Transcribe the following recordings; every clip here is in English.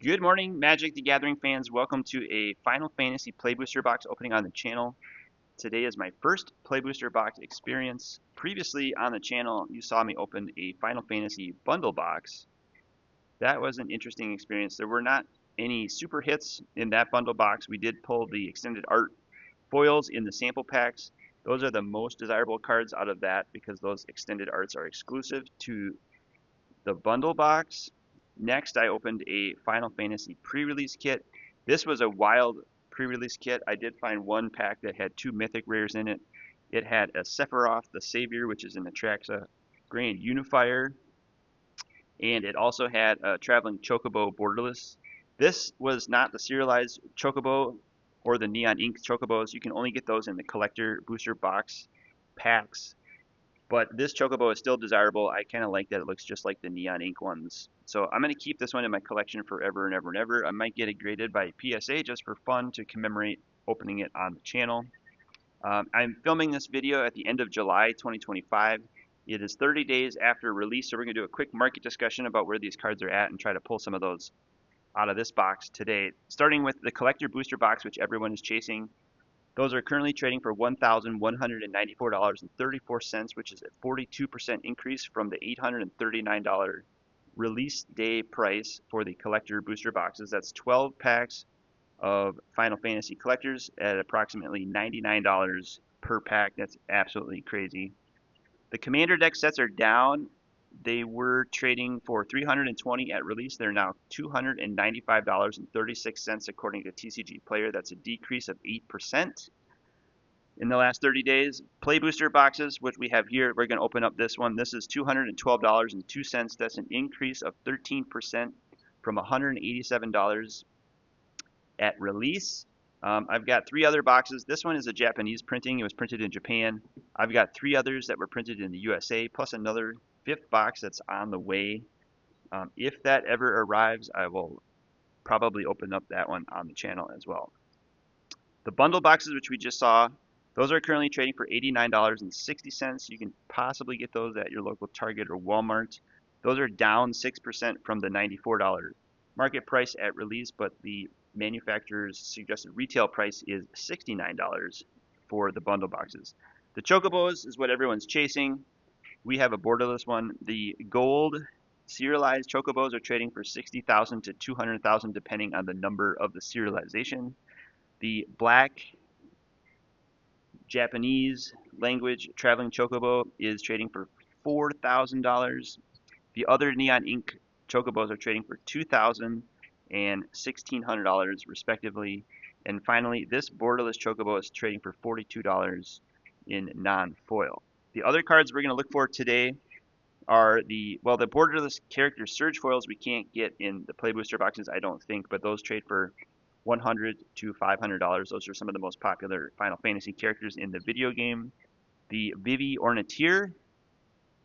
Good morning, Magic the Gathering fans. Welcome to a Final Fantasy Play Booster box opening on the channel. Today is my first Play Booster box experience. Previously on the channel, you saw me open a Final Fantasy bundle box. That was an interesting experience. There were not any super hits in that bundle box. We did pull the extended art foils in the sample packs. Those are the most desirable cards out of that because those extended arts are exclusive to the bundle box. Next, I opened a Final Fantasy pre-release kit. This was a wild pre-release kit. I did find one pack that had two mythic rares in it. It had a Sephiroth the Savior, which is an Atraxa Grand Unifier, and it also had a Traveling Chocobo Borderless. This was not the serialized Chocobo or the Neon Ink Chocobos. You can only get those in the collector booster box packs. But this Chocobo is still desirable. I kind of like that it looks just like the Neon Ink ones. So I'm going to keep this one in my collection forever and ever and ever. I might get it graded by PSA just for fun to commemorate opening it on the channel. I'm filming this video at the end of July 2025. It is 30 days after release, so we're going to do a quick market discussion about where these cards are at and try to pull some of those out of this box today. Starting with the collector booster box, which everyone is chasing. Those are currently trading for $1,194.34, which is a 42% increase from the $839 release day price for the collector booster boxes. That's 12 packs of Final Fantasy collectors at approximately $99 per pack. That's absolutely crazy. The Commander deck sets are down. They were trading for $320 at release. They're now $295.36 according to TCG Player. That's a decrease of 8% in the last 30 days. Play booster boxes, which we have here, we're going to open up this one. This is $212.02. That's an increase of 13% from $187 at release. I've got three other boxes. This one is a Japanese printing. It was printed in Japan. I've got three others that were printed in the USA, plus another fifth box that's on the way. If that ever arrives, I will probably open up that one on the channel as well. The bundle boxes, which we just saw, those are currently trading for $89.60. You can possibly get those at your local Target or Walmart. Those are down 6% from the $94 market price at release, but the manufacturer's suggested retail price is $69 for the bundle boxes. The Chocobos is what everyone's chasing. We have a borderless one. The gold serialized Chocobos are trading for $60,000 to $200,000 depending on the number of the serialization. The black Japanese language Traveling Chocobo is trading for $4,000. The other Neon Ink Chocobos are trading for $2,000 and $1,600 respectively. And finally, this borderless Chocobo is trading for $42 in non-foil. The other cards we're going to look for today are the borderless character surge foils we can't get in the play booster boxes, I don't think, but those trade for $100 to $500. Those are some of the most popular Final Fantasy characters in the video game. The Vivi Orniteer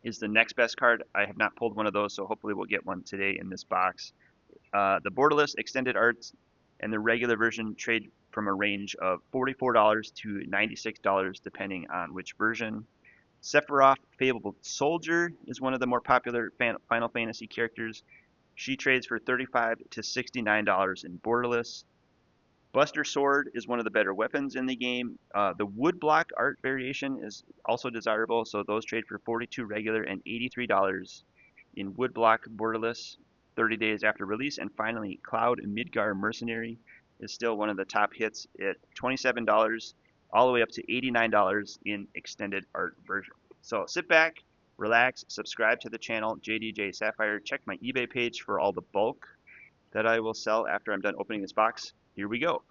is the next best card. I have not pulled one of those, so hopefully we'll get one today in this box. The borderless extended arts and the regular version trade from a range of $44 to $96 depending on which version. Sephiroth Fabled Soldier is one of the more popular Final Fantasy characters. She trades for $35 to $69 in borderless. Buster Sword is one of the better weapons in the game. The woodblock art variation is also desirable, so those trade for $42 regular and $83 in woodblock borderless 30 days after release. And finally, Cloud Midgar Mercenary is still one of the top hits at $27 all the way up to $89 in extended art version. So sit back, relax, subscribe to the channel, jdj-sapphire. Check my eBay page for all the bulk that I will sell after I'm done opening this box. Here we go.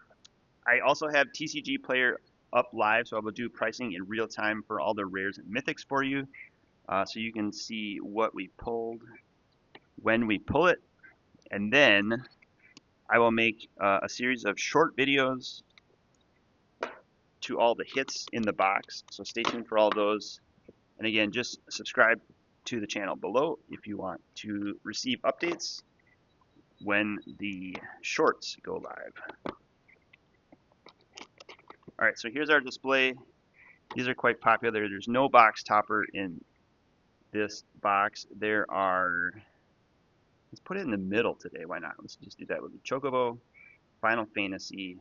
I also have TCG Player up live, so I will do pricing in real time for all the rares and mythics for you, so you can see what we pulled when we pull it, and then I will make a series of short videos to all the hits in the box, so stay tuned for all those. And again, just subscribe to the channel below if you want to receive updates when the shorts go live. All right, so here's our display. These are quite popular. There's no box topper in this box. There are Let's put it in the middle today. Why not? Let's just do that with the Chocobo, Final Fantasy.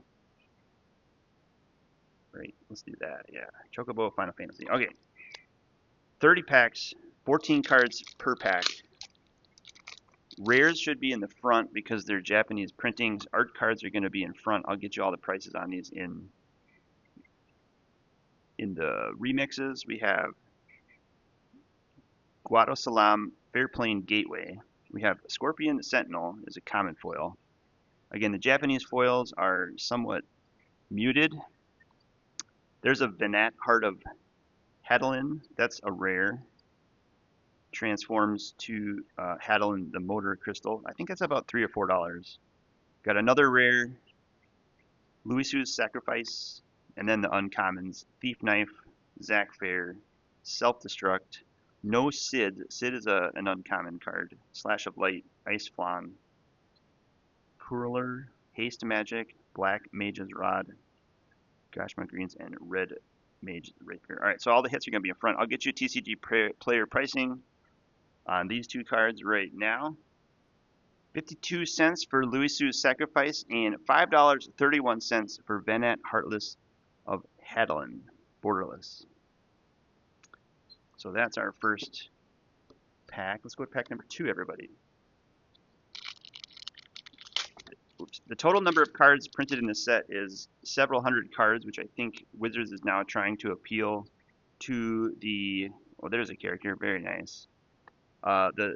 Right, let's do that. Yeah, Chocobo, Final Fantasy. Okay, 30 packs, 14 cards per pack. Rares should be in the front because they're Japanese printings. Art cards are going to be in front. I'll get you all the prices on these in the remixes. We have Guado Salam, Fairplane Gateway. We have Scorpion Sentinel is a common foil. Again, the Japanese foils are somewhat muted. There's a Venat Heart of Hadolin. That's a rare. Transforms to Hadolin, the Motor Crystal. I think that's about $3 or $4. Got another rare, Louisu's Sacrifice, and then the uncommons, Thief Knife, Zac Fair, Self-Destruct, No Sid. Sid is an uncommon card. Slash of Light, Ice Flan, Curler, Haste Magic, Black Mage's Rod, Gashma Greens, and Red Mage Rapier. Alright, so all the hits are going to be in front. I'll get you TCG player pricing on these two cards right now. 52 cents for Louisu's Sacrifice and $5.31 for Venat Heartless of Hadolin, borderless. So that's our first pack. Let's go to pack number 2, everybody. Oops. The total number of cards printed in this set is several hundred cards, which I think Wizards is now trying to appeal to the, oh, there's a character, very nice. The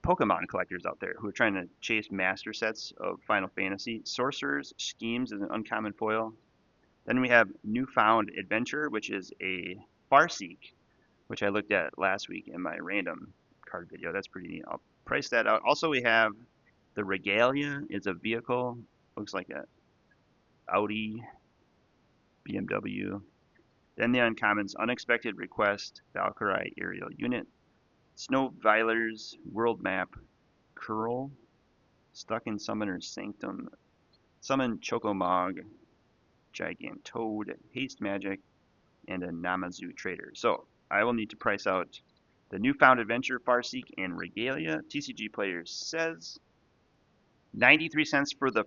Pokemon collectors out there who are trying to chase master sets of Final Fantasy. Sorcerer's Schemes is an uncommon foil. Then we have Newfound Adventure, which is a Farseek, which I looked at last week in my random card video. That's pretty neat. I'll price that out. Also, we have the Regalia. It's a vehicle. Looks like a Audi, BMW. Then the uncommons, Unexpected Request, Valkyrie Aerial Unit, Snow Vilers, World Map, Curl, Stuck in Summoner's Sanctum, Summon Chocomog, Gigantoad, Haste Magic, and a Namazu Trader. So I will need to price out the Newfound Adventure, Farseek, and Regalia. TCG Players says 93 cents for the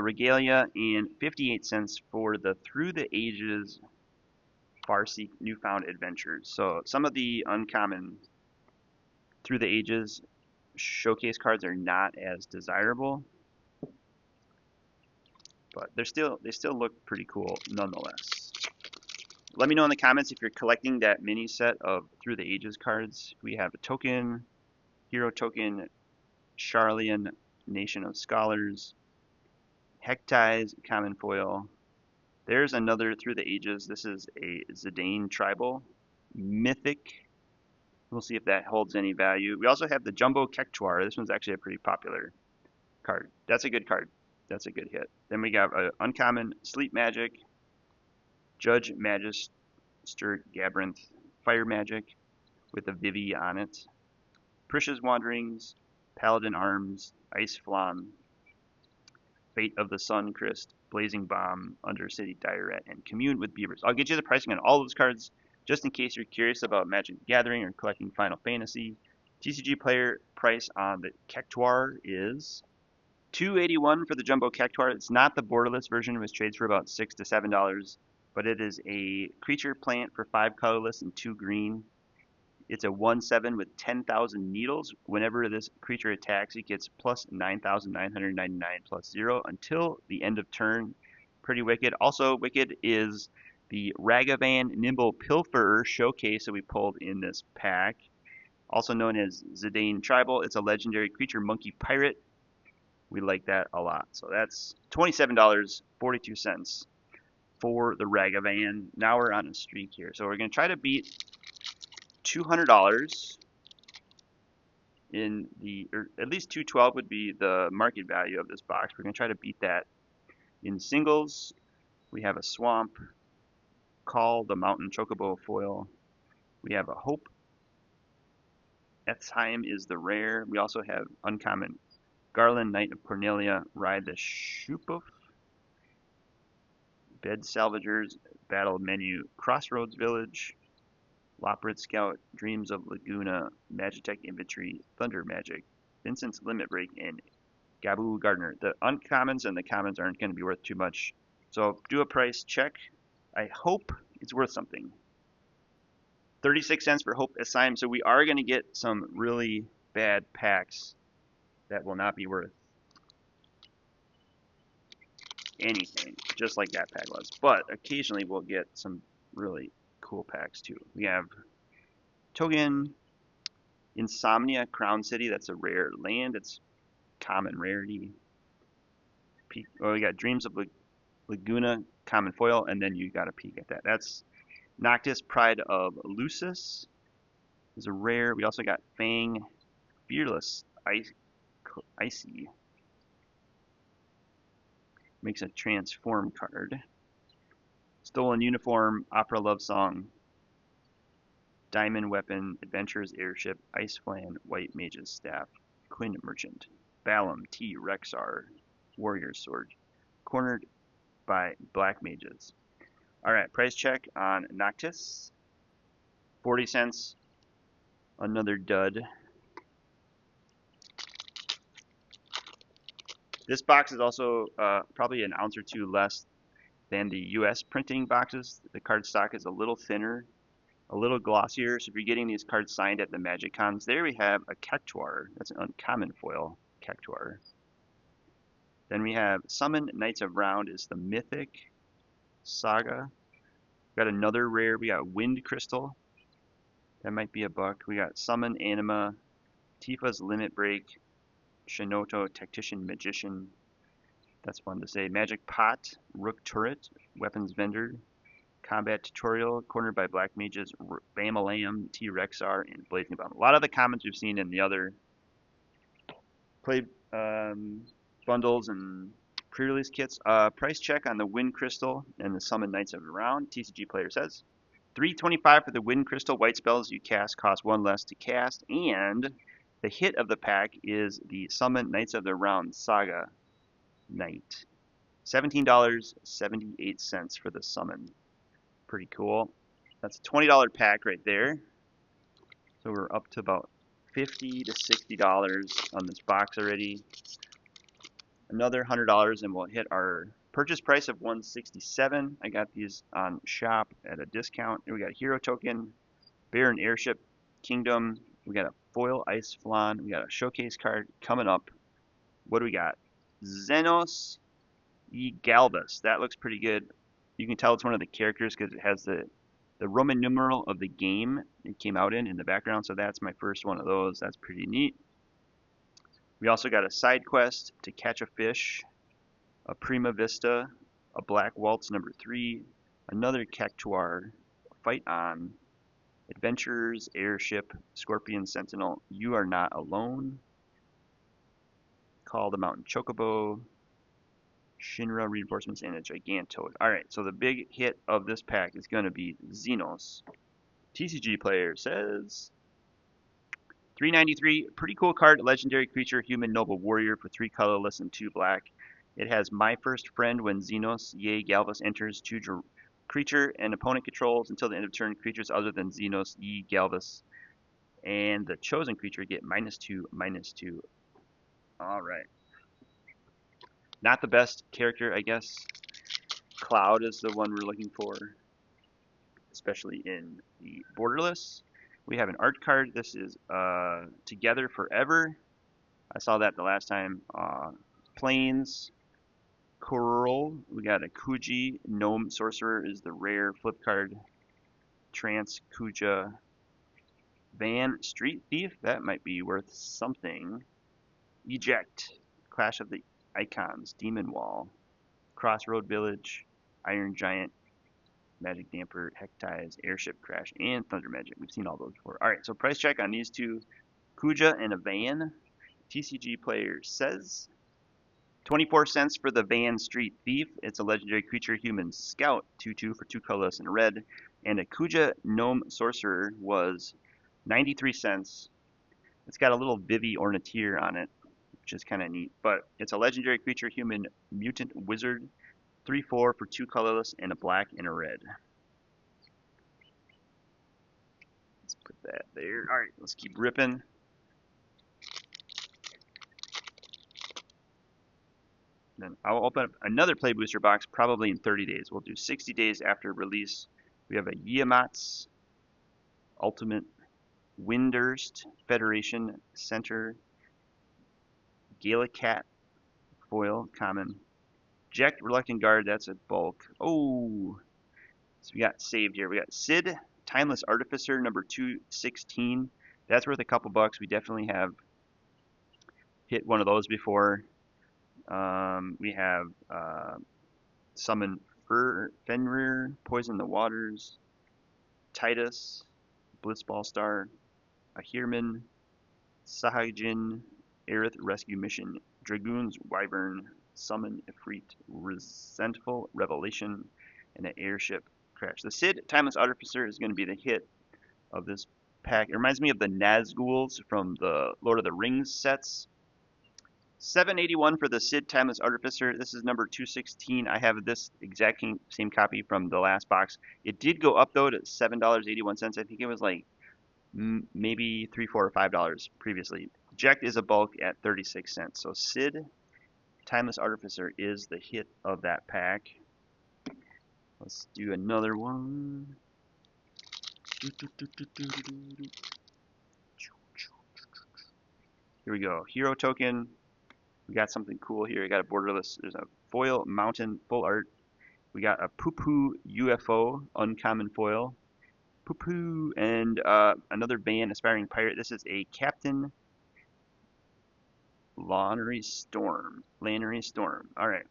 Regalia and 58 cents for the Through the Ages Farseek Newfound Adventures. So some of the uncommon Through the Ages showcase cards are not as desirable, but they still look pretty cool nonetheless. Let me know in the comments if you're collecting that mini set of Through the Ages cards. We have a token, hero token, Charlian, Nation of Scholars, Hectize, common foil. There's another Through the Ages. This is a Zidane Tribal, Mythic. We'll see if that holds any value. We also have the Jumbo Kektuar. This one's actually a pretty popular card. That's a good card. That's a good hit. Then we got uncommon Sleep Magic, Judge Magister Gabrynth, Fire Magic with a Vivi on it, Prisha's Wanderings, Paladin Arms, Ice Flan, Fate of the Sun Crest, Blazing Bomb, Undercity Diret, and Commune with Beavers. I'll get you the pricing on all those cards just in case you're curious about Magic the Gathering or collecting Final Fantasy. TCG player price on the Kektuar is $2.81 for the Jumbo Kektuar. It's not the borderless version, which trades for about $6 to $7, but it is a creature plant for 5 colorless and 2 green. It's a 1/7 with 10,000 needles. Whenever this creature attacks, it gets plus 9,999 plus 0 until the end of turn. Pretty wicked. Also wicked is the Ragavan Nimble Pilferer showcase that we pulled in this pack, also known as Zidane Tribal. It's a legendary creature monkey pirate. We like that a lot. So that's $27.42 for the Ragavan. Now we're on a streak here. So we're going to try to beat $200 in the, or at least $212 would be the market value of this box. We're going to try to beat that in singles. We have a Swamp, Call, the Mountain Chocobo foil. We have a Hope. Ethheim is the rare. We also have uncommon Garland, Knight of Cornelia, Ride the Shupuf, Bed Salvagers, Battle Menu, Crossroads Village, Loprit Scout, Dreams of Laguna, Magitech Infantry, Thunder Magic, Vincent's Limit Break, and Gabu Gardner. The uncommons and the commons aren't going to be worth too much. So do a price check. I hope it's worth something. 36 cents for Hope Asylum. So we are going to get some really bad packs that will not be worth anything, just like that pack was. But occasionally we'll get some really cool packs too. We have Togen, Insomnia, Crown City. That's a rare land. It's common rarity. Oh, we got Dreams of Laguna, common foil, and then you got a peek at that. That's Noctis, Pride of Lucis. Is a rare. We also got Fang, Fearless, Icy. Makes a transform card. Stolen Uniform, Opera Love Song, Diamond Weapon, Adventures Airship, Ice Flan, White Mage's Staff, Quinn Merchant, Balam, T. Rexar, Warrior Sword. Cornered by Black Mages. Alright, price check on Noctis. 40 cents. Another dud. This box is also probably an ounce or two less than the US printing boxes. The card stock is a little thinner, a little glossier. So if you're getting these cards signed at the Magic Cons, there we have a Cactuar. That's an uncommon foil Cactuar. Then we have Summon Knights of Round is the Mythic Saga. We got another rare. We got Wind Crystal. That might be a buck. We got Summon Anima, Tifa's Limit Break, Shinoto, Tactician Magician. That's fun to say. Magic Pot, Rook Turret, Weapons Vendor, Combat Tutorial, cornered by Black Mages, Bamalam, T-Rexar, and Blazing Bomb. A lot of the commons we've seen in the other play bundles and pre-release kits. Price check on the Wind Crystal and the Summon Knights of the Round. TCG player says $3.25 for the Wind Crystal. White spells you cast cost 1 less to cast, and the hit of the pack is the Summon Knights of the Round Saga Knight. $17.78 for the summon. Pretty cool. That's a $20 pack right there. So we're up to about $50 to $60 on this box already. Another $100 and we'll hit our purchase price of $167. I got these on shop at a discount. And we got a Hero Token, Baron Airship, Kingdom. We got a foil Ice Flan. We got a showcase card coming up. What do we got? Xenos Galvus. That looks pretty good. You can tell it's one of the characters because it has the Roman numeral of the game it came out in the background. So that's my first one of those. That's pretty neat. We also got a side quest to catch a fish, a Prima Vista, a Black Waltz number 3, another Cactuar, Fight On, Adventures, Airship, Scorpion Sentinel, You Are Not Alone, Call the Mountain Chocobo, Shinra Reinforcements, and a Gigantoad. Alright, so the big hit of this pack is going to be Xenos. TCG player says $3.93, pretty cool card, legendary creature, human noble warrior for 3 colorless and 2 black. It has My First Friend when Xenos, yay, Galvus enters 2 creature and opponent controls until the end of turn. Creatures other than Xenos, ye, Galvus, and the chosen creature get -2/-2. Alright. Not the best character, I guess. Cloud is the one we're looking for, especially in the borderless. We have an art card. This is Together Forever. I saw that the last time. Plains, Coral. We got a Kuji. Gnome Sorcerer is the rare flip card. Trance, Kuja. Van, Street Thief. That might be worth something. Eject. Clash of the Icons. Demon Wall. Crossroad Village. Iron Giant. Magic Damper, Hectize, Airship Crash, and Thunder Magic. We've seen all those before. Alright, so price check on these two. Kuja and a Van. TCG player says 24 cents for the Van Street Thief. It's a legendary creature, human scout, 2/2 for 2 colorless and red. And a Kuja Gnome Sorcerer was 93 cents. It's got a little Vivi Orniteer on it, which is kind of neat. But it's a legendary creature, human mutant wizard, 3/4 for 2 colorless and a black and a red. Let's put that there. Alright, let's keep ripping. Then I'll open up another Play Booster box probably in 30 days. We'll do 60 days after release. We have a Yamat's Ultimate, Windurst, Federation, Center, Galacat, Foil, Common, Jack, Reluctant Guard, that's a bulk. Oh, so we got saved here. We got Sid, Timeless Artificer, number 216. That's worth a couple bucks. We definitely have hit one of those before. We have Summon Fenrir, Poison the Waters, Titus, Blitzball Star, Ahirman, Sahajin, Aerith Rescue Mission, Dragoons, Wyvern, Summon Ifrit, Resentful Revelation, and an Airship Crash. The Sid, Timeless Artificer, is going to be the hit of this pack. It reminds me of the Nazguls from the Lord of the Rings sets. $7.81 for the Sid Timeless Artificer. This is number 216. I have this exact same copy from the last box. It did go up though to $7.81. I think it was like maybe $3, $4, or $5 previously. Eject is a bulk at 36 cents. So Sid Timeless Artificer is the hit of that pack. Let's do another one. Here we go. Hero token. We got something cool here. We got a borderless. There's a foil mountain full art. We got a poo-poo UFO uncommon foil. Poo-poo and another band aspiring pirate. This is a Captain Lannery Storm. All right.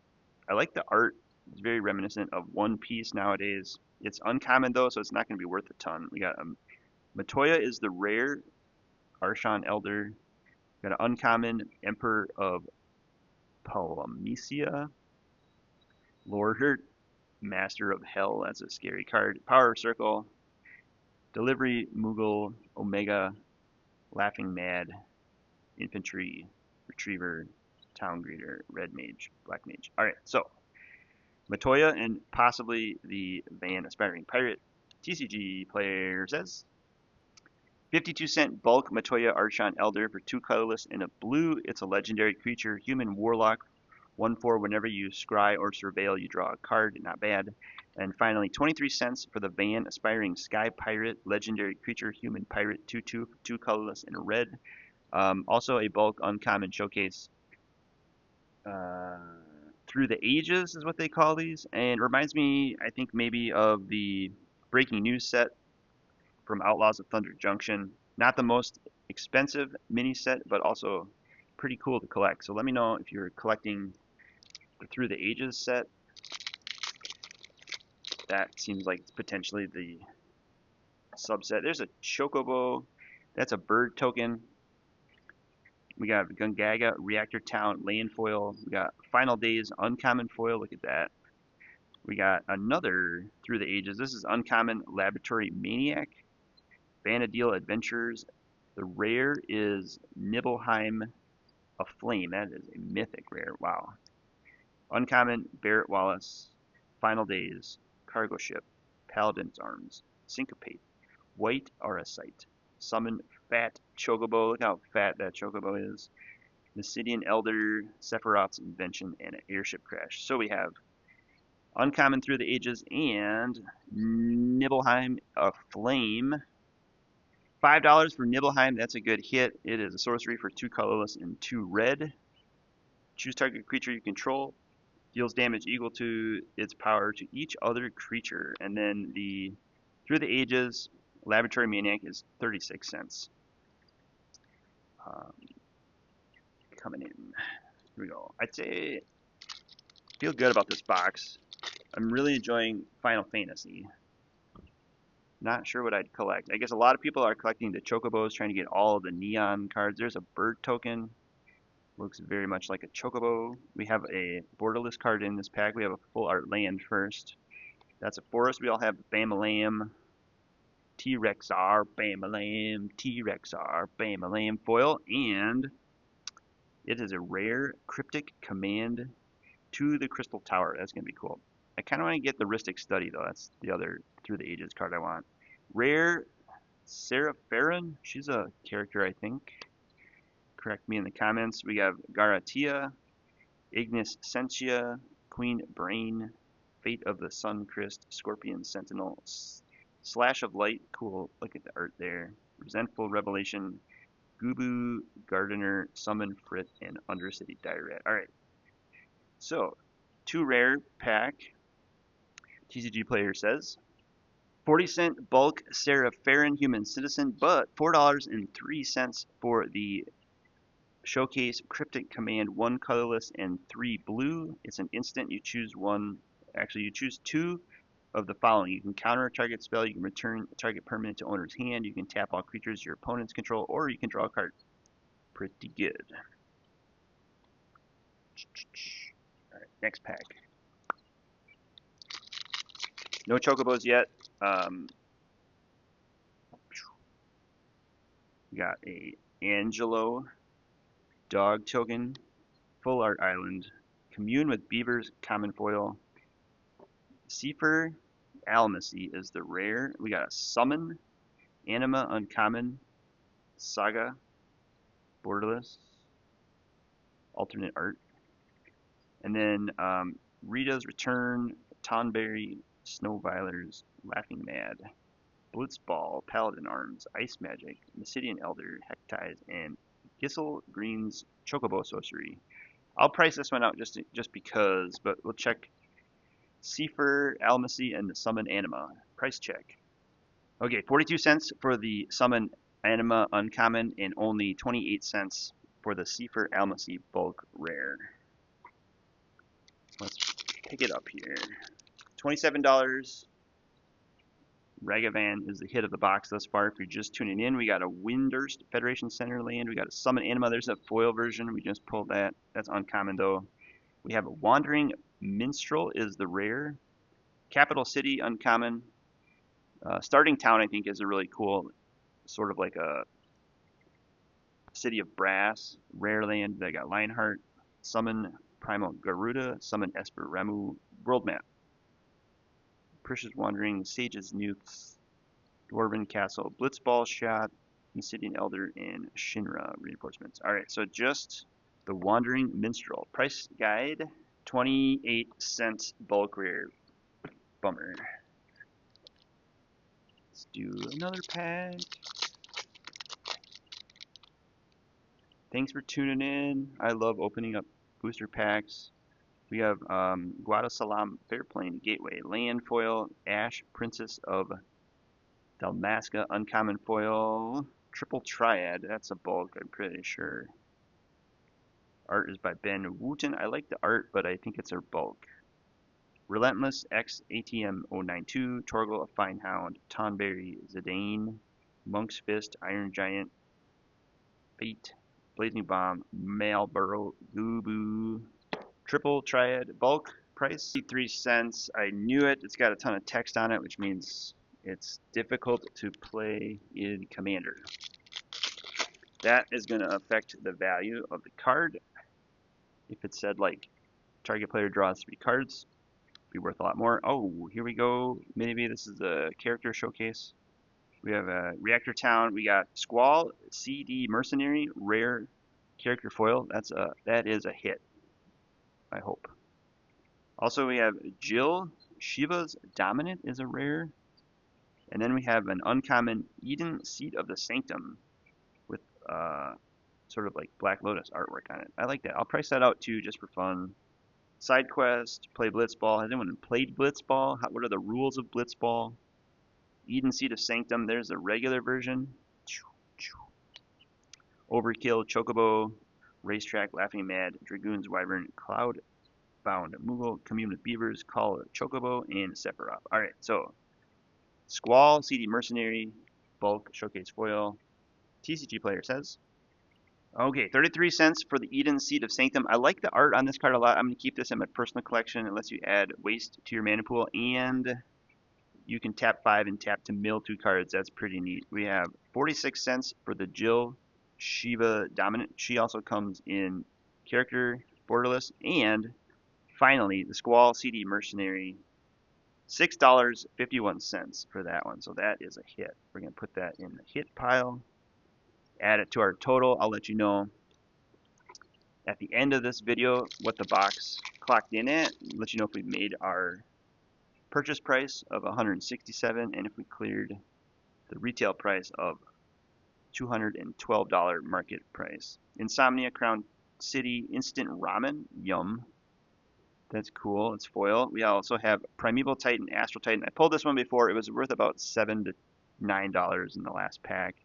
I like the art. It's very reminiscent of One Piece nowadays. It's uncommon though, so it's not going to be worth a ton. We got Matoya is the rare Arshan Elder. We got an uncommon Emperor of Palamecia. Lord Master of Hell. That's a scary card. Power Circle. Delivery Moogle Omega. Laughing Mad. Infantry. Retriever. Town Greeter. Red Mage. Black Mage. Alright, so Matoya and possibly the Van Aspiring Pirate. TCG player says 52-cent bulk Matoya Archon Elder for 2 colorless and a blue. It's a legendary creature, human warlock. 1/4 whenever you scry or surveil, you draw a card. Not bad. And finally, 23 cents for the Van Aspiring Sky Pirate, legendary creature, human pirate, 2/2 for 2 colorless and a red. Also a bulk uncommon showcase. Through the Ages is what they call these, and reminds me, I think maybe of the Breaking News set from Outlaws of Thunder Junction. Not the most expensive mini set, but also pretty cool to collect. So let me know if you're collecting the Through the Ages set. That seems like potentially the subset. There's a Chocobo. That's a bird token. We got Gungaga, Reactor Town, Land Foil. We got Final Days, Uncommon Foil. Look at that. We got another Through the Ages. This is Uncommon Laboratory Maniac. Vanadil Adventures. The rare is Nibelheim Aflame. That is a mythic rare. Wow. Uncommon Barrett Wallace. Final Days. Cargo Ship. Paladin's Arms. Syncopate. White Auracite. Summon Fat Chocobo. Look how fat that Chocobo is. Mysidian Elder, Sephiroth's Invention, and an Airship Crash. So we have Uncommon Through the Ages and Nibelheim Aflame. $5 for Nibelheim. That's a good hit. It is a sorcery for 2 colorless and 2 red. Choose target creature you control. Deals damage equal to its power to each other creature. And then the Through the Ages Laboratory Maniac is 36 cents. Coming in. Here we go. I'd say feel good about this box. I'm really enjoying Final Fantasy. Not sure what I'd collect. I guess a lot of people are collecting the Chocobos, trying to get all of the neon cards. There's a bird token. Looks very much like a Chocobo. We have a borderless card in this pack. We have a full art land first. That's a forest. We all have Bamalam, T-Rexar, Bamalam, T-Rexar, Bamalam foil, and it is a rare Cryptic Command to the Crystal Tower. That's going to be cool. I kind of want to get the Rhystic Study, though. That's the other Through the Ages card I want. Rare Sarah Farron. She's a character, I think. Correct me in the comments. We have Garatia, Ignis Sentia, Queen Brain, Fate of the Sun Christ, Scorpion Sentinel, Slash of Light, cool, look at the art there. Resentful Revelation, Gubu, Gardener, Summon Frit, and Undercity Dirat. Alright, so 2 rare pack. TCG player says 40-cent bulk Serapharin Human Citizen, but $4.03 for the Showcase Cryptic Command 1 colorless and 3 blue. It's an instant. You choose one. Actually, you choose 2 of the following. You can counter a target spell. You can return a target permanent to owner's hand. You can tap all creatures your opponents control, or you can draw a card. Pretty good. All right, next pack. No chocobos yet. We got a Angelo dog token, full art island, commune with beavers, common foil. Seafer Almacy is the rare. We got a summon, anima uncommon, saga, borderless, alternate art, and then Rita's Return, Tonberry, Snow Violers, Laughing Mad, Blitzball, Paladin Arms, Ice Magic, Mysidian Elder, Hectize, and Gissel Green's Chocobo Sorcery. I'll price this one out just because, but we'll check Seafer, Almacy, and the Summon Anima. Price check. Okay, 42 cents for the Summon Anima Uncommon, and only 28 cents for the Seafer Almacy Bulk Rare. Let's pick it up here. $27. Ragavan is the hit of the box thus far. If you're just tuning in, we got a Windurst Federation Center land. We got a Summon Anima. There's a foil version. We just pulled that. That's uncommon though. We have a Wandering Minstrel is the rare. Capital City uncommon. Starting Town I think is a really cool, sort of like a City of Brass rare land. They got Lionheart, Summon Primal Garuda, Summon Esper Remu, World Map. Precious Wandering, Sage's Newts, Dwarven Castle, Blitzball Shot, Mysidian Elder, and Shinra reinforcements. Alright, so just the Wandering Minstrel. Price guide, 28 cents bulk rare. Bummer. Let's do another pack. Thanks for tuning in. I love opening up booster packs. We have Guadasalam Fairplane Gateway, Land Foil, Ash Princess of Dalmasca, Uncommon Foil, Triple Triad, that's a bulk, I'm pretty sure. Art is by Ben Wooten. I like the art, but I think it's a bulk. Relentless X ATM 092, Torgal of Fine Hound, Tonberry, Zidane, Monk's Fist, Iron Giant, Fate, Blazing Bomb, Malboro, Gubu, Triple Triad, bulk price 3 cents. I knew it. It's got a ton of text on it, which means it's difficult to play in Commander. That is going to affect the value of the card. If it said like target player draws 3 cards, it'd be worth a lot more. Oh, here we go. Maybe this is a character showcase. We have a Reactor Town. We got Squall, CD Mercenary, rare character foil. That is a hit. I hope. Also, we have Jill, Shiva's Dominant is a rare. And then we have an uncommon Eden Seat of the Sanctum with sort of like Black Lotus artwork on it. I like that. I'll price that out too just for fun. Side quest, play Blitzball. Has anyone played Blitzball? What are the rules of Blitzball? Eden Seat of Sanctum, there's the regular version. Overkill, Chocobo, Racetrack, Laughing Mad, Dragoons, Wyvern, Cloud Bound, Moogle, Commune with Beavers, Call Chocobo, and Sephiroth. Alright, so Squall, CD Mercenary, bulk, showcase foil. TCG player says, okay, 33 cents for the Eden Seat of Sanctum. I like the art on this card a lot. I'm going to keep this in my personal collection. It lets you add waste to your mana pool, and you can tap 5 and tap to mill 2 cards. That's pretty neat. We have 46 cents for the Jill Shiva Dominant. She also comes in character, borderless, and finally the Squall CD Mercenary. $6.51 for that one. So that is a hit. We're going to put that in the hit pile. Add it to our total. I'll let you know at the end of this video what the box clocked in at, let you know if we made our purchase price of $167 and if we cleared the retail price of $212 market price. Insomnia Crown City Instant Ramen, yum. That's cool. It's foil. We also have Primeval Titan, Astral Titan. I pulled this one before. It was worth about $7 to $9 in the last pack.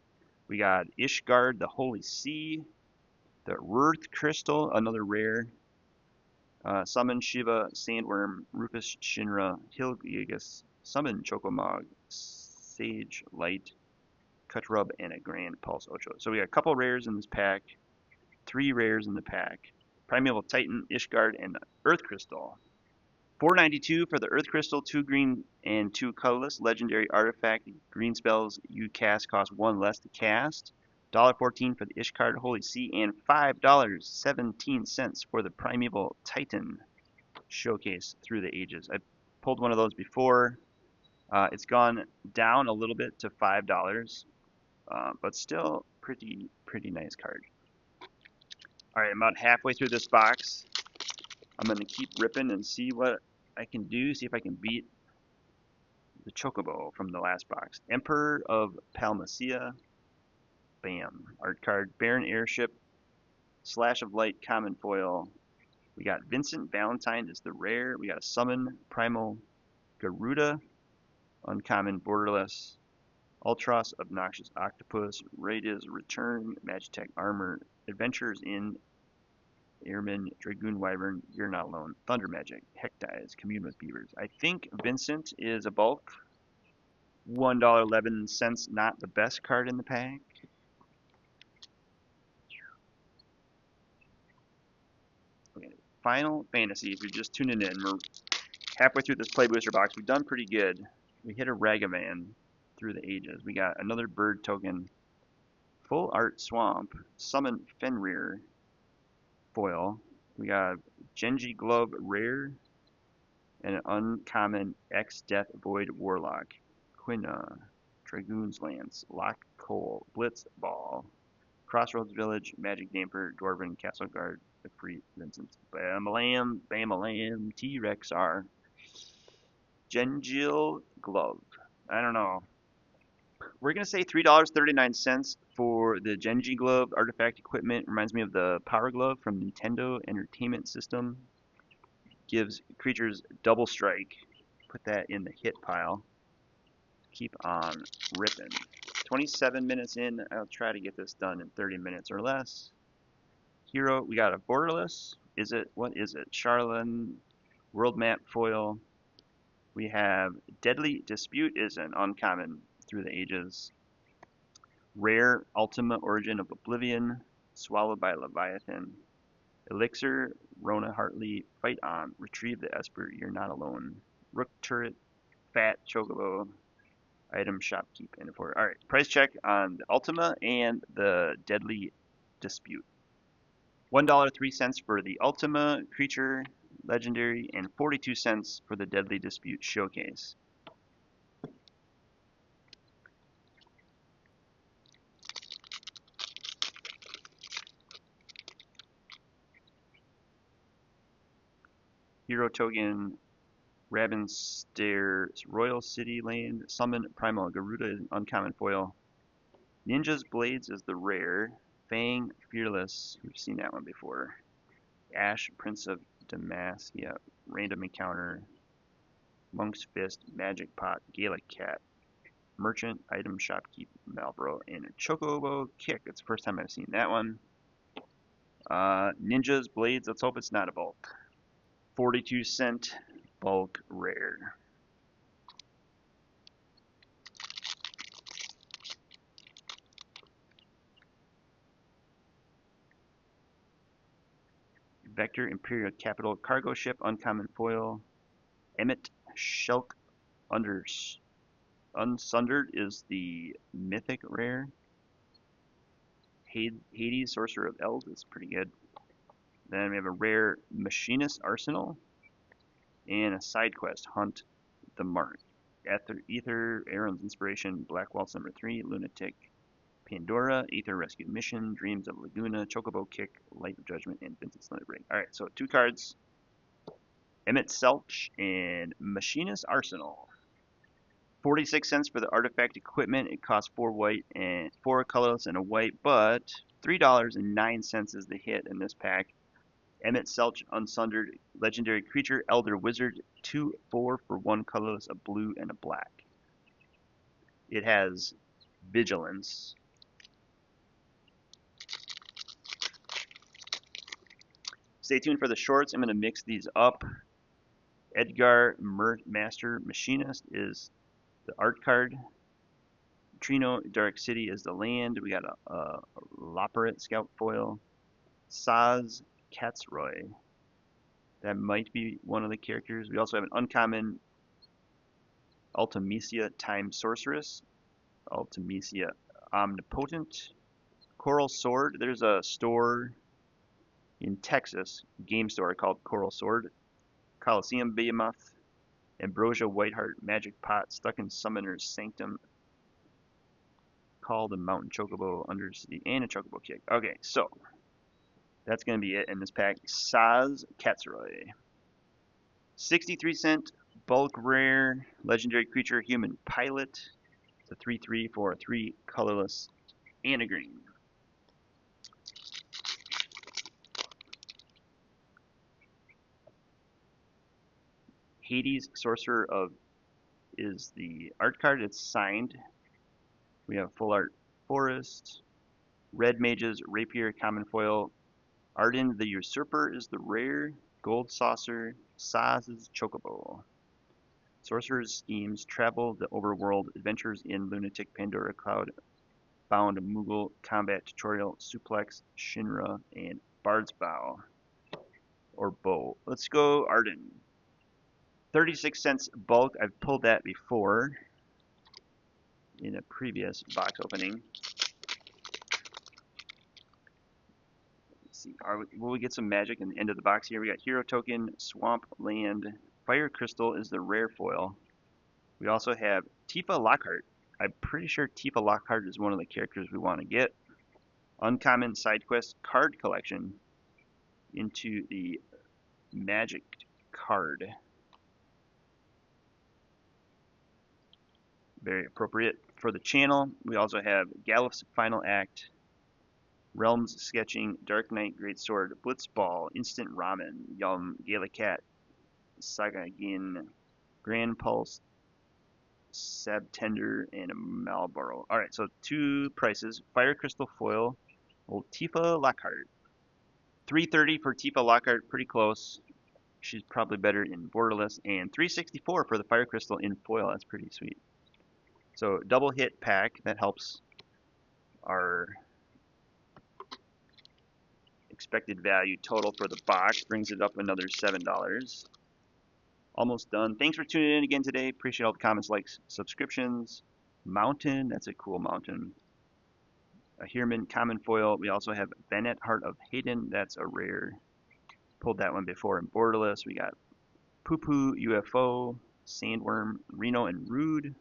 We got Ishgard, the Holy Sea, the Earth Crystal, another rare. Summon Shiva, Sandworm, Rufus Shinra, Hilgigas, Summon Chocomog, Sage Light, Cut Rub, and a Grand Pulse Ocho. So we got a couple rares in this pack, 3 rares in the pack. Primeval Titan, Ishgard, and Earth Crystal. $4.92 for the Earth Crystal, 2 green and 2 colorless. Legendary artifact. Green spells you cast cost 1 less to cast. $1.14 for the Ishgard Holy Sea, and $5.17 for the Primeval Titan Showcase Through the Ages. I pulled one of those before. It's gone down a little bit to $5, but still pretty nice card. All right, I'm about halfway through this box. I'm going to keep ripping and see what I can do, see if I can beat the Chocobo from the last box. Emperor of Palmacia. Bam. Art card. Baron Airship. Slash of Light common foil. We got Vincent Valentine is the rare. We got a Summon Primal Garuda. Uncommon borderless. Ultros Obnoxious Octopus. Radia's Return. Magitech Armor. Adventures in Airman, Dragoon Wyvern, You're Not Alone, Thunder Magic, Hectize, Commune with Beavers. I think Vincent is a bulk. $1.11, not the best card in the pack. Okay, Final Fantasy, if you're just tuning in, we're halfway through this Play Booster box. We've done pretty good. We hit a Ragavan Through the Ages. We got another bird token. Full Art Swamp, Summon Fenrir, foil. We got Genji Glove rare and an uncommon X Death Void Warlock. Quina, Dragoon's Lance, Lock Coal, Blitz Ball, Crossroads Village, Magic Damper, Dwarven Castle Guard, the Free Vincent, Bamalam, Bamalam, T-Rex R, Gengil Glove. I don't know. We're going to say $3.39 for the Genji Glove artifact equipment. Reminds me of the Power Glove from Nintendo Entertainment System. Gives creatures double strike. Put that in the hit pile. Keep on ripping. 27 minutes in. I'll try to get this done in 30 minutes or less. Hero, we got a borderless. What is it? Charlene, World Map foil. We have Deadly Dispute is an uncommon Through the Ages. Rare Ultima Origin of Oblivion, Swallowed by Leviathan. Elixir, Rona Hartley, Fight On, Retrieve the Esper, You're Not Alone. Rook Turret, Fat Chocobo, Item Shopkeep, and for alright, price check on the Ultima and the Deadly Dispute. $1.03 for the Ultima creature legendary and 42 cents for the Deadly Dispute showcase. Hero token, Ravenstairs, Royal City Land, Summon Primal Garuda is an uncommon foil. Ninja's Blades is the rare. Fang Fearless, we've seen that one before. Ash, Prince of Damasia, Random Encounter. Monk's Fist, Magic Pot, Gaelic Cat, Merchant, Item Shopkeep, Malboro, and a Chocobo Kick. It's the first time I've seen that one. Ninja's Blades, let's hope it's not a bulk. 42-cent bulk rare. Vector Imperial Capital Cargo Ship, uncommon foil. Emmett Shulk Unsundered is the mythic rare. Hades Sorcerer of Elves is pretty good. Then we have a rare Machinist Arsenal and a side quest, Hunt the Mark. Ether, Aaron's Inspiration, Black Waltz number 3, Lunatic, Pandora, Aether Rescue Mission, Dreams of Laguna, Chocobo Kick, Light of Judgment, and Vincent's Slender Break. Alright, so 2 cards. Emmett Selch and Machinist Arsenal. 46 cents for the artifact equipment. It costs 4 white and 4 colorless and a white, but $3.09 is the hit in this pack. Emmett Selch, Unsundered, Legendary Creature, Elder Wizard, 2/4 for 1 colorless, a blue, and a black. It has Vigilance. Stay tuned for the shorts. I'm going to mix these up. Edgar Master Machinist is the art card. Trino Dark City is the land. We got a Loperate Scout Foil. Saz Katzroy. That might be one of the characters. We also have an uncommon Ultimecia Time Sorceress. Ultimecia Omnipotent. Coral Sword. There's a store in Texas, game store called Coral Sword. Coliseum Behemoth. Ambrosia Whiteheart Magic Pot. Stuck in Summoner's Sanctum. Called a Mountain Chocobo, Undercity, and a Chocobo Kick. Okay, so that's going to be it in this pack. Saz Katzroy. 63-cent bulk rare legendary creature human pilot. It's a 3/3 for a 3 colorless and a green. Hades Sorcerer of is the art card. It's signed. We have full art Forest. Red Mages Rapier Common Foil. Arden the Usurper is the rare. Gold Saucer. Saz's Chocobo. Sorcerer's Schemes Travel the Overworld. Adventures in Lunatic Pandora Cloud. Bound Moogle Combat Tutorial. Suplex Shinra and Bard's Bow or Bow. Let's go Arden. 36 cents bulk. I've pulled that before in a previous box opening. Let's see. Will we get some magic in the end of the box here? We got Hero Token, Swamp Land, Fire Crystal is the rare foil. We also have Tifa Lockhart. I'm pretty sure Tifa Lockhart is one of the characters we want to get. Uncommon Side Quest Card Collection into the Magic card. Very appropriate for the channel. We also have Galif's Final Act, Realms Sketching, Dark Knight Greatsword, Blitzball, Instant Ramen, Yum, Galacat, Saga Gin, Grand Pulse, Sabtender, and a Malboro. Alright, so 2 prices. Fire Crystal Foil, old Tifa Lockhart. $3.30 for Tifa Lockhart, pretty close. She's probably better in borderless. And $3.64 for the Fire Crystal in foil. That's pretty sweet. So double hit pack, that helps our expected value total for the box, brings it up another $7. Almost done. Thanks for tuning in again today. Appreciate all the comments, likes, subscriptions. Mountain, that's a cool mountain. A Heerman Common Foil. We also have Bennett Heart of Hayden, that's a rare. Pulled that one before in borderless. We got Poo Poo UFO, Sandworm, Reno and Rude.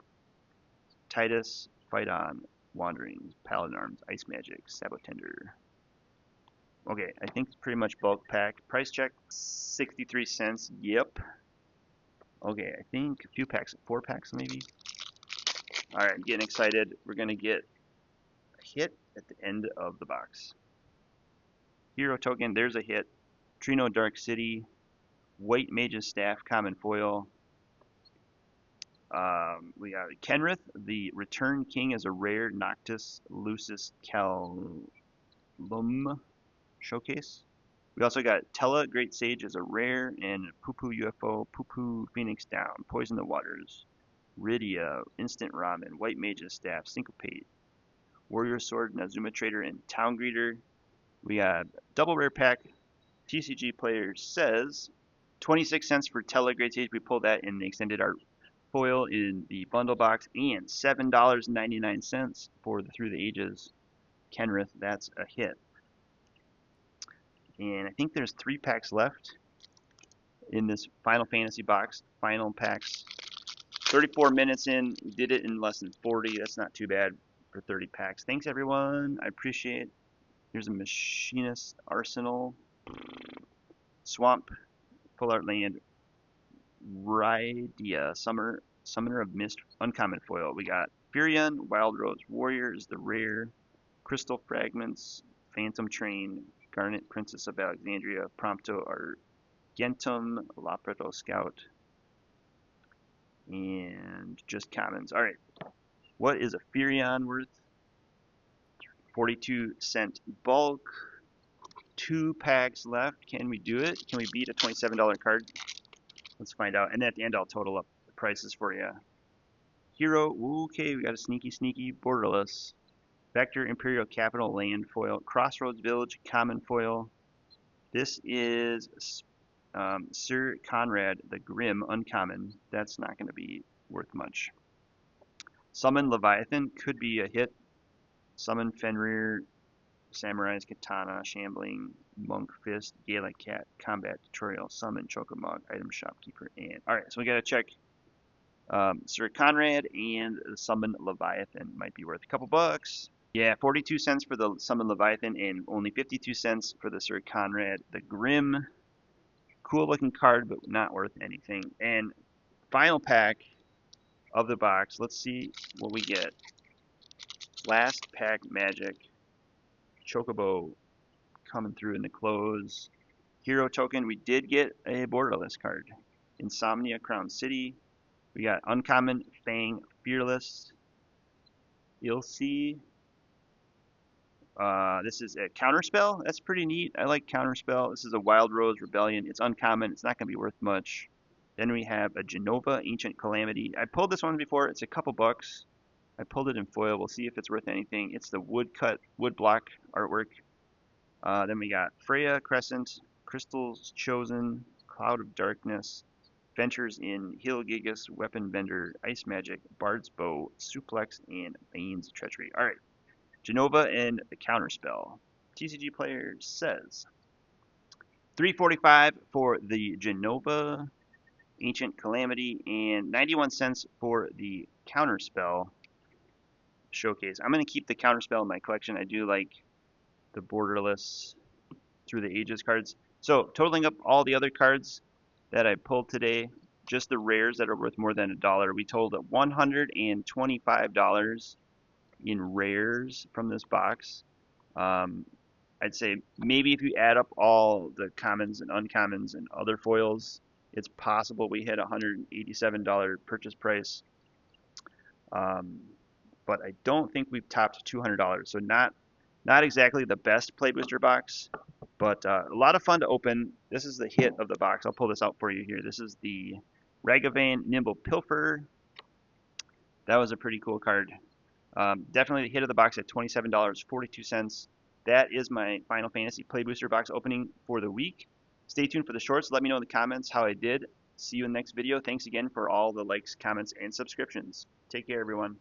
Titus, Fight On, Wanderings, Paladin Arms, Ice Magic, Sabotender. Okay, I think it's pretty much bulk pack. Price check, 63 cents. Yep. Okay, I think a few packs, 4 packs maybe. Alright, I'm getting excited. We're going to get a hit at the end of the box. Hero Token, there's a hit. Trino Dark City, White Mage's Staff, Common Foil. We got Kenrith, the Return King is a rare. Noctis Lucis Calum Showcase. We also got Tella Great Sage as a rare, and Poo Poo UFO, Poo Poo Phoenix Down, Poison the Waters, Rydia, Instant Ramen, White Mage's Staff, Syncopate, Warrior Sword, Nazuma Trader, and Town Greeter. We got double rare pack. TCG Player says 26 cents for Tella Great Sage. We pulled that in the extended art foil in the bundle box, and $7.99 for the Through the Ages Kenrith. That's a hit. And I think there's 3 packs left in this Final Fantasy box. Final packs. 34 minutes in. We did it in less than 40. That's not too bad. for 30 packs. Thanks everyone. I appreciate it. Here's a Machinist Arsenal. Swamp, Full Art Land, Rydia, Summoner of Mist, uncommon foil. We got Furion, Wild Rose Warrior is the rare, Crystal Fragments, Phantom Train, Garnet Princess of Alexandria, Prompto Argentum, Lapreto Scout, and just commons. Alright, what is a Furion worth? 42-cent bulk. 2 packs left. Can we do it? Can we beat a $27 card? Let's find out. And at the end, I'll total up the prices for you. Hero. Okay, we got a sneaky borderless. Vector Imperial Capital Land foil. Crossroads Village common foil. This is Sir Conrad the Grim uncommon. That's not going to be worth much. Summon Leviathan could be a hit. Summon Fenrir, Samurai's Katana, Shambling, Monk Fist, Gaelic Cat, Combat Tutorial, Summon, Chocomog, Item Shopkeeper, and... Alright, so we gotta check Sir Conrad and the Summon Leviathan. Might be worth a couple bucks. Yeah, 42 cents for the Summon Leviathan and only 52 cents for the Sir Conrad the Grim. Cool looking card, but not worth anything. And final pack of the box. Let's see what we get. Last pack magic. Chocobo coming through in the close. Hero token, we did get a borderless card. Insomnia Crown City. We got uncommon Fang Fearless. Ilse. This is a counterspell. That's pretty neat. I like counterspell. This is a Wild Rose Rebellion. It's uncommon. It's not going to be worth much. Then we have a Genova Ancient Calamity. I pulled this one before. It's a couple bucks. I pulled it in foil. We'll see if it's worth anything. It's the wood block artwork. Then we got Freya Crescent, Crystal's Chosen, Cloud of Darkness, Ventures in Hilgigas, Weapon Bender, Ice Magic, Bard's Bow, Suplex, and Bane's Treachery. Alright, Genova and the Counterspell. TCG player says $3.45 for the Genova Ancient Calamity and 91 cents for the Counterspell Showcase. I'm going to keep the Counterspell in my collection. I do like the borderless Through the Ages cards. So totaling up all the other cards that I pulled today, just the rares that are worth more than $1, we totaled at $125 in rares from this box. I'd say maybe if you add up all the commons and uncommons and other foils, it's possible we hit $187 purchase price. But I don't think we've topped $200. So not exactly the best Play Booster box, but a lot of fun to open. This is the hit of the box. I'll pull this out for you here. This is the Ragavan Nimble Pilfer. That was a pretty cool card. Definitely the hit of the box at $27.42. That is my Final Fantasy Play Booster box opening for the week. Stay tuned for the shorts. Let me know in the comments how I did. See you in the next video. Thanks again for all the likes, comments, and subscriptions. Take care, everyone.